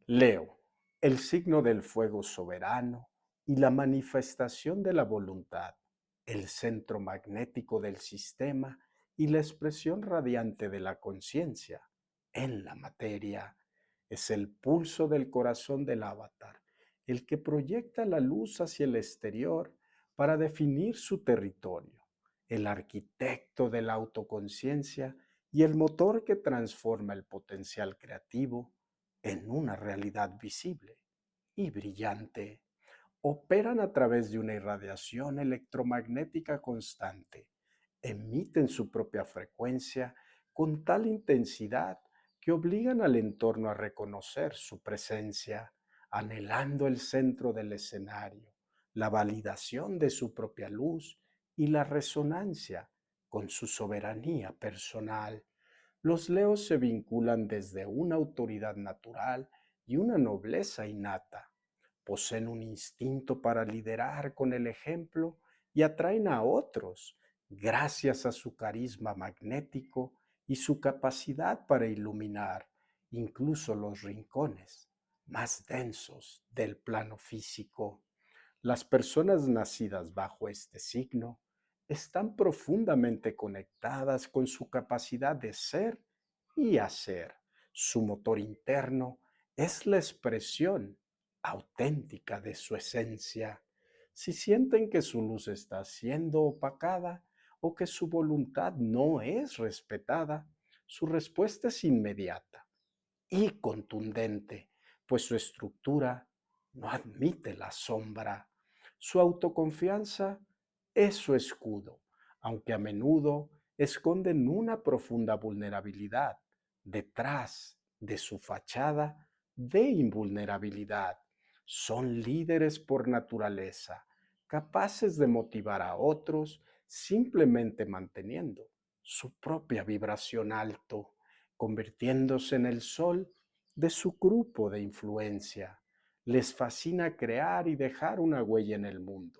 Leo, el signo del fuego soberano y la manifestación de la voluntad, el centro magnético del sistema y la expresión radiante de la conciencia en la materia. Es el pulso del corazón del avatar, el que proyecta la luz hacia el exterior para definir su territorio, el arquitecto de la autoconciencia y el motor que transforma el potencial creativo en una realidad visible y brillante. Operan a través de una irradiación electromagnética constante. Emiten su propia frecuencia con tal intensidad que obligan al entorno a reconocer su presencia, anhelando el centro del escenario, la validación de su propia luz y la resonancia con su soberanía personal. Los leos se vinculan desde una autoridad natural y una nobleza innata. Poseen un instinto para liderar con el ejemplo y atraen a otros gracias a su carisma magnético y su capacidad para iluminar incluso los rincones más densos del plano físico. Las personas nacidas bajo este signo están profundamente conectadas con su capacidad de ser y hacer. Su motor interno es la expresión auténtica de su esencia. Si sienten que su luz está siendo opacada o que su voluntad no es respetada, su respuesta es inmediata y contundente, pues su estructura no admite la sombra. Su autoconfianza es su escudo, aunque a menudo esconden una profunda vulnerabilidad detrás de su fachada de invulnerabilidad. Son líderes por naturaleza, capaces de motivar a otros simplemente manteniendo su propia vibración alto, convirtiéndose en el sol de su grupo de influencia. Les fascina crear y dejar una huella en el mundo.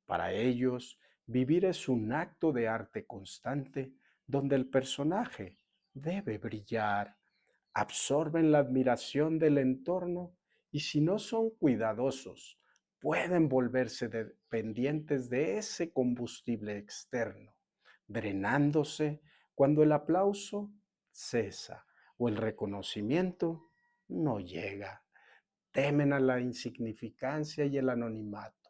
Para ellos, vivir es un acto de arte constante donde el personaje debe brillar. Absorben la admiración del entorno y si no son cuidadosos, pueden volverse dependientes de ese combustible externo, drenándose cuando el aplauso cesa o el reconocimiento no llega. Temen a la insignificancia y el anonimato.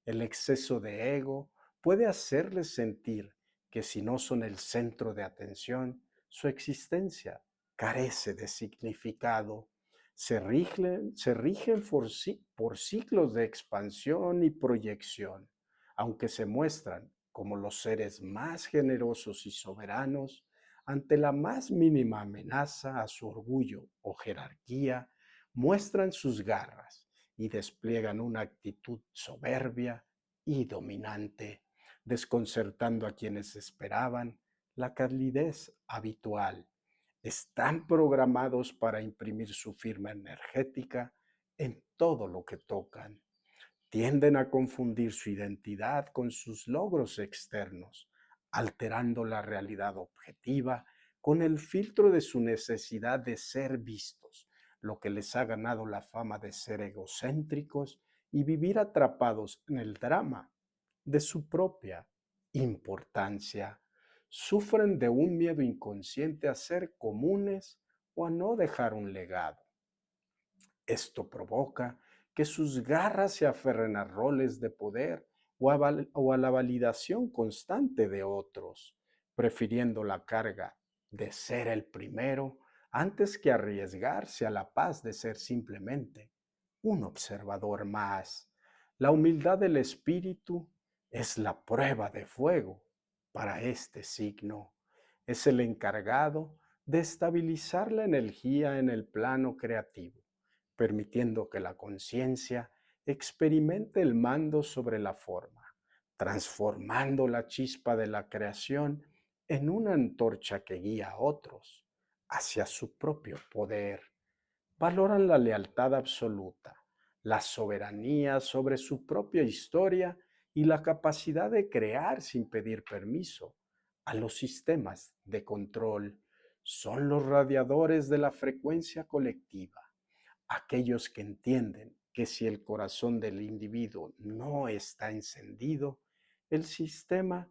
El exceso de ego puede hacerles sentir que si no son el centro de atención, su existencia carece de significado. Se rigen por ciclos de expansión y proyección. Aunque se muestran como los seres más generosos y soberanos, ante la más mínima amenaza a su orgullo o jerarquía, muestran sus garras y despliegan una actitud soberbia y dominante, desconcertando a quienes esperaban la calidez habitual. Están programados para imprimir su firma energética en todo lo que tocan. Tienden a confundir su identidad con sus logros externos, alterando la realidad objetiva con el filtro de su necesidad de ser vistos, lo que les ha ganado la fama de ser egocéntricos y vivir atrapados en el drama de su propia importancia. Sufren de un miedo inconsciente a ser comunes o a no dejar un legado. Esto provoca que sus garras se aferren a roles de poder o a la validación constante de otros, prefiriendo la carga de ser el primero antes que arriesgarse a la paz de ser simplemente un observador más. La humildad del espíritu es la prueba de fuego para este signo. Es el encargado de estabilizar la energía en el plano creativo, permitiendo que la conciencia experimente el mando sobre la forma, transformando la chispa de la creación en una antorcha que guía a otros hacia su propio poder. Valoran la lealtad absoluta, la soberanía sobre su propia historia y la capacidad de crear sin pedir permiso a los sistemas de control. Son los radiadores de la frecuencia colectiva, Aquellos que entienden que si el corazón del individuo no está encendido, el sistema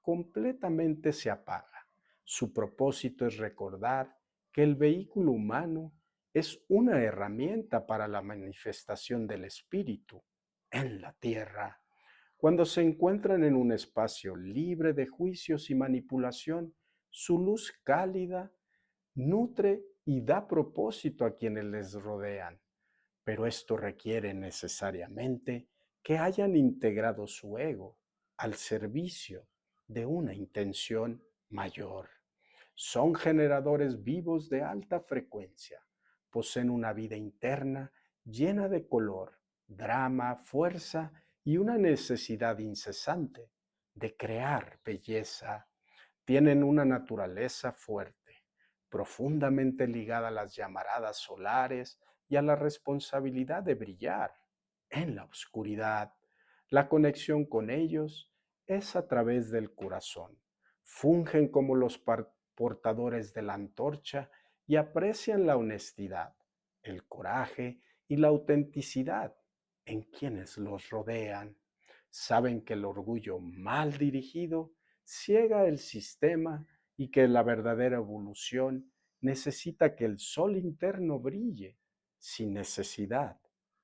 completamente se apaga. Su propósito es recordar que el vehículo humano es una herramienta para la manifestación del espíritu en la tierra. Cuando se encuentran en un espacio libre de juicios y manipulación, su luz cálida nutre y da propósito a quienes les rodean, pero esto requiere necesariamente que hayan integrado su ego al servicio de una intención mayor. Son generadores vivos de alta frecuencia, poseen una vida interna llena de color, drama, fuerza y una necesidad incesante de crear belleza. Tienen una naturaleza fuerte, profundamente ligada a las llamaradas solares y a la responsabilidad de brillar en la oscuridad. La conexión con ellos es a través del corazón. Fungen como los portadores de la antorcha y aprecian la honestidad, el coraje y la autenticidad en quienes los rodean. Saben que el orgullo mal dirigido ciega el sistema y que la verdadera evolución necesita que el sol interno brille sin necesidad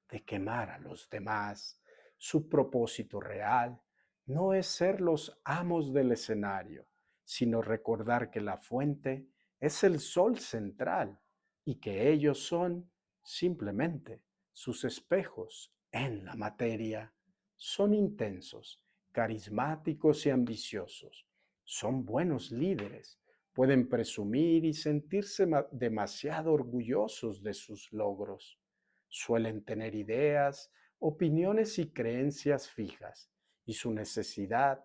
de quemar a los demás. Su propósito real no es ser los amos del escenario, sino recordar que la fuente es el sol central y que ellos son simplemente sus espejos en la materia. Son intensos, carismáticos y ambiciosos. Son buenos líderes. Pueden presumir y sentirse demasiado orgullosos de sus logros. Suelen tener ideas, opiniones y creencias fijas, y su necedad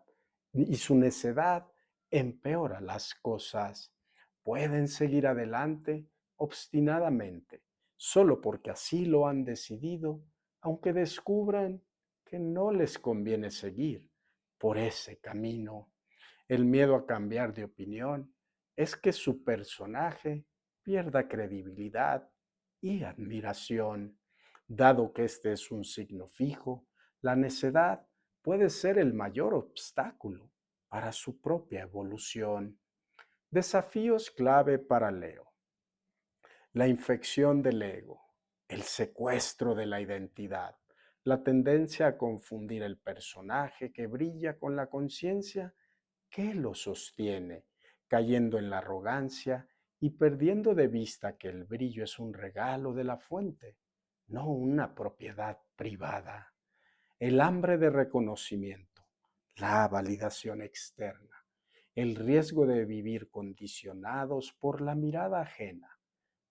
empeora las cosas. Pueden seguir adelante obstinadamente, solo porque así lo han decidido, aunque descubran que no les conviene seguir por ese camino. El miedo a cambiar de opinión es que su personaje pierda credibilidad y admiración. Dado que este es un signo fijo, la necedad puede ser el mayor obstáculo para su propia evolución. Desafíos clave para Leo: la infección del ego, el secuestro de la identidad, la tendencia a confundir el personaje que brilla con la conciencia que lo sostiene, cayendo en la arrogancia y perdiendo de vista que el brillo es un regalo de la fuente, no una propiedad privada. El hambre de reconocimiento, la validación externa, el riesgo de vivir condicionados por la mirada ajena,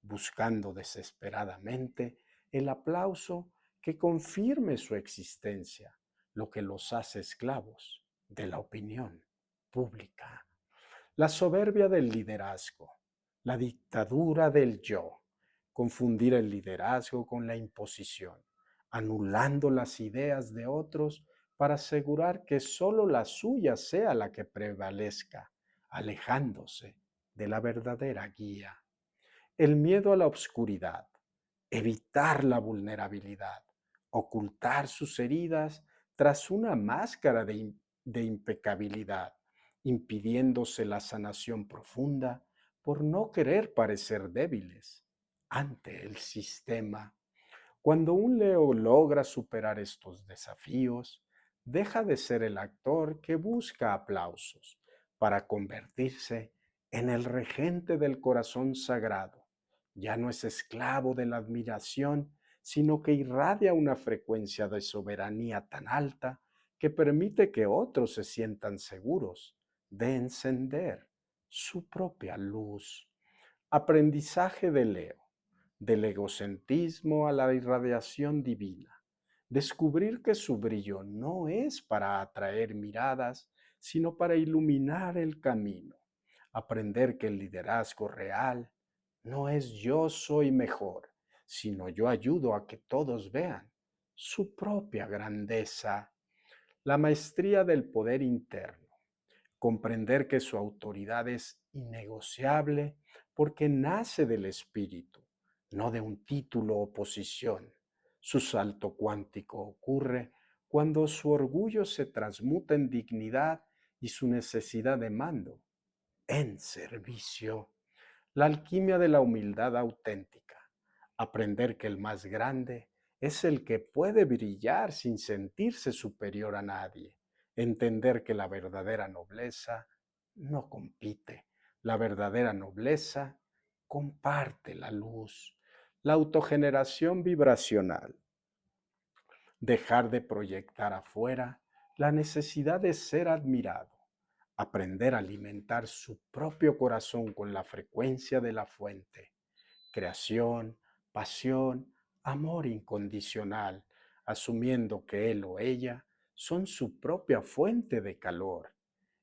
buscando desesperadamente el aplauso que confirme su existencia, lo que los hace esclavos de la opinión pública. La soberbia del liderazgo, la dictadura del yo, confundir el liderazgo con la imposición, anulando las ideas de otros para asegurar que solo la suya sea la que prevalezca, alejándose de la verdadera guía. El miedo a la oscuridad, evitar la vulnerabilidad, ocultar sus heridas tras una máscara de impecabilidad, impidiéndose la sanación profunda por no querer parecer débiles ante el sistema. Cuando un Leo logra superar estos desafíos, deja de ser el actor que busca aplausos para convertirse en el regente del corazón sagrado. Ya no es esclavo de la admiración, sino que irradia una frecuencia de soberanía tan alta que permite que otros se sientan seguros de encender su propia luz. Aprendizaje de Leo: del egocentrismo a la irradiación divina. Descubrir que su brillo no es para atraer miradas, sino para iluminar el camino. Aprender que el liderazgo real no es yo soy mejor, sino yo ayudo a que todos vean su propia grandeza. La maestría del poder interno: comprender que su autoridad es innegociable porque nace del espíritu, no de un título o posición. Su salto cuántico ocurre cuando su orgullo se transmuta en dignidad y su necesidad de mando en servicio. La alquimia de la humildad auténtica. Aprender que el más grande es el que puede brillar sin sentirse superior a nadie. Entender que la verdadera nobleza no compite. La verdadera nobleza comparte la luz. La autogeneración vibracional. Dejar de proyectar afuera la necesidad de ser admirado. Aprender a alimentar su propio corazón con la frecuencia de la fuente. Creación, pasión, amor incondicional, asumiendo que él o ella son su propia fuente de calor.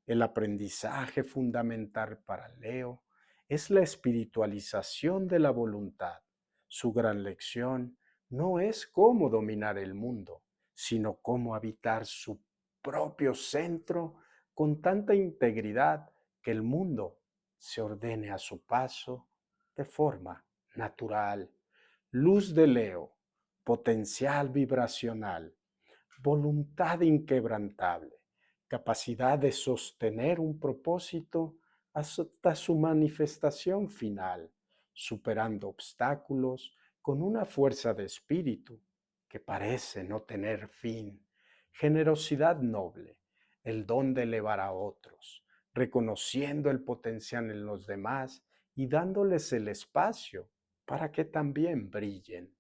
El aprendizaje fundamental para Leo es la espiritualización de la voluntad. Su gran lección no es cómo dominar el mundo, sino cómo habitar su propio centro con tanta integridad que el mundo se ordene a su paso de forma natural. Luz de Leo, potencial vibracional, voluntad inquebrantable, capacidad de sostener un propósito hasta su manifestación final, superando obstáculos con una fuerza de espíritu que parece no tener fin, generosidad noble, el don de elevar a otros, reconociendo el potencial en los demás y dándoles el espacio para que también brillen.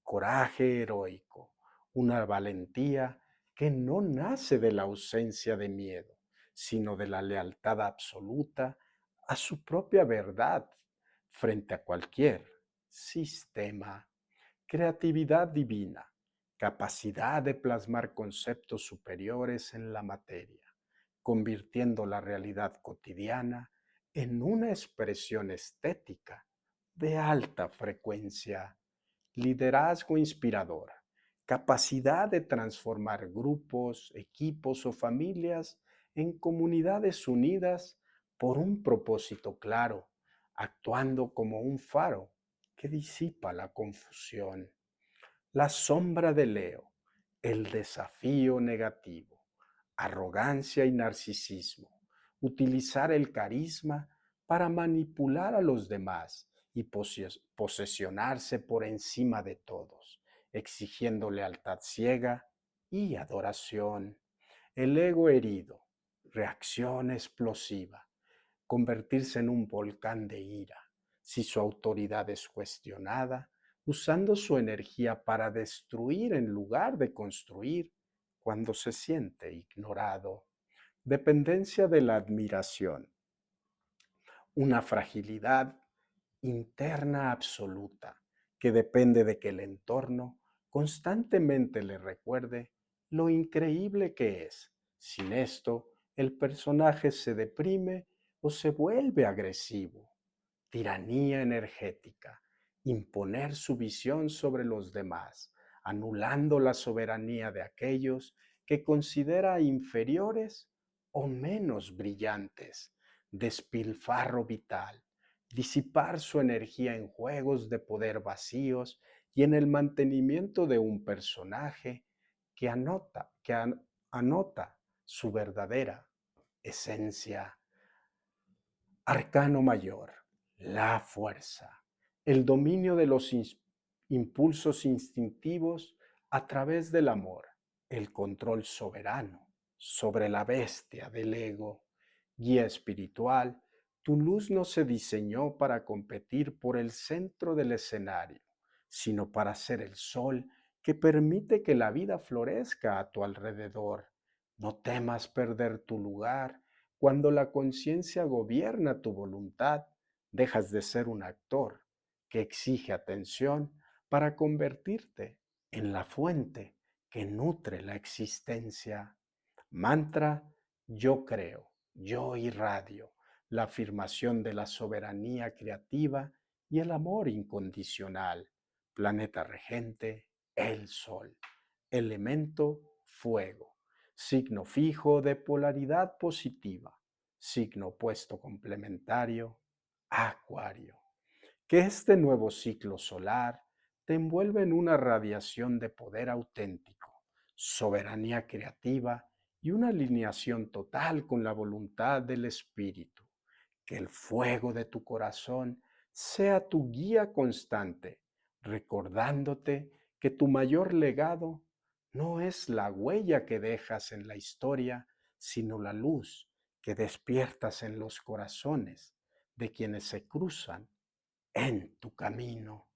Coraje heroico, una valentía que no nace de la ausencia de miedo, sino de la lealtad absoluta a su propia verdad frente a cualquier sistema. Creatividad divina, capacidad de plasmar conceptos superiores en la materia, convirtiendo la realidad cotidiana en una expresión estética de alta frecuencia. Liderazgo inspirador, capacidad de transformar grupos, equipos o familias en comunidades unidas por un propósito claro, actuando como un faro que disipa la confusión. La sombra de Leo, el desafío negativo, arrogancia y narcisismo, utilizar el carisma para manipular a los demás y posesionarse por encima de todos, exigiendo lealtad ciega y adoración. El ego herido, reacción explosiva, convertirse en un volcán de ira si su autoridad es cuestionada, usando su energía para destruir en lugar de construir cuando se siente ignorado. Dependencia de la admiración, una fragilidad interna absoluta que depende de que el entorno constantemente le recuerde lo increíble que es. Sin esto, el personaje se deprime o se vuelve agresivo. Tiranía energética, imponer su visión sobre los demás, anulando la soberanía de aquellos que considera inferiores o menos brillantes, despilfarro vital, disipar su energía en juegos de poder vacíos y en el mantenimiento de un personaje que anota su verdadera esencia. Arcano mayor, la fuerza, el dominio de los impulsos instintivos a través del amor, el control soberano sobre la bestia del ego, guía espiritual. Tu luz no se diseñó para competir por el centro del escenario, sino para ser el sol que permite que la vida florezca a tu alrededor. No temas perder tu lugar. Cuando la conciencia gobierna tu voluntad, dejas de ser un actor que exige atención para convertirte en la fuente que nutre la existencia. Mantra: yo creo, yo irradio, la afirmación de la soberanía creativa y el amor incondicional. Planeta regente, el Sol. Elemento: fuego. Signo fijo de polaridad positiva. Signo opuesto complementario: Acuario. Que este nuevo ciclo solar te envuelve en una radiación de poder auténtico, soberanía creativa y una alineación total con la voluntad del Espíritu. Que el fuego de tu corazón sea tu guía constante, recordándote que tu mayor legado no es la huella que dejas en la historia, sino la luz que despiertas en los corazones de quienes se cruzan en tu camino.